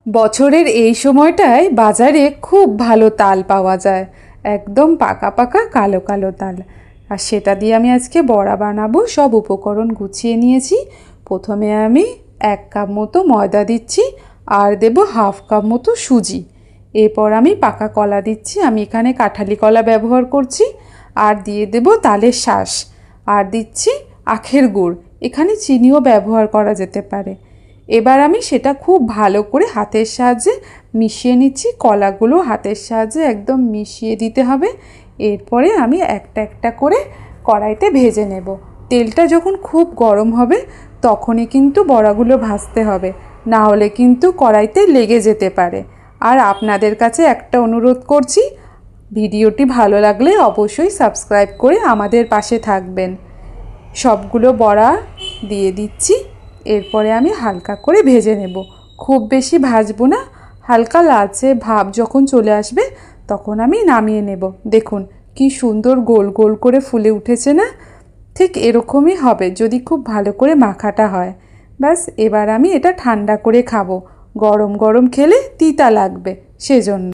বছরের এই সময়টায় বাজারে খুব ভালো তাল পাওয়া যায়, একদম পাকা পাকা কালো কালো তাল। আর সেটা দিয়ে আমি আজকে বড়া বানাবো। সব উপকরণ গুছিয়ে নিয়েছি। প্রথমে আমি 1 কাপ মতো ময়দা দিচ্ছি, আর দেব হাফ কাপ মতো সুজি। এরপর আমি পাকা কলা দিচ্ছি, আমি এখানে কাঁঠালি কলা ব্যবহার করছি। আর দিয়ে দেব তালের শাঁস, আর দিচ্ছি আখের গুড়, এখানে চিনিও ব্যবহার করা যেতে পারে। এবার আমি সেটা খুব ভালো করে হাতের সাহায্যে মিশিয়ে নিচ্ছি। কলাগুলো হাতের সাহায্যে একদম মিশিয়ে দিতে হবে। এরপরে আমি একটা একটা করে কড়াইতে ভেজে নেব। তেলটা যখন খুব গরম হবে তখনই কিন্তু বড়াগুলো ভাজতে হবে, না হলে কিন্তু কড়াইতে লেগে যেতে পারে। আর আপনাদের কাছে একটা অনুরোধ করছি, ভিডিওটি ভালো লাগলে অবশ্যই সাবস্ক্রাইব করে আমাদের পাশে থাকবেন। সবগুলো বড়া দিয়ে দিচ্ছি। এরপরে আমি হালকা করে ভেজে নেব, খুব বেশি ভাজবো না। হালকা লালচে ভাব যখন চলে আসবে তখন আমি নামিয়ে নেব। দেখুন কি সুন্দর গোল গোল করে ফুলে উঠেছে না? ঠিক এরকমই হবে যদি খুব ভালো করে মাখাটা হয়। ব্যাস, এবার আমি এটা ঠান্ডা করে খাবো। গরম গরম খেলে তিতা লাগবে, সেজন্য।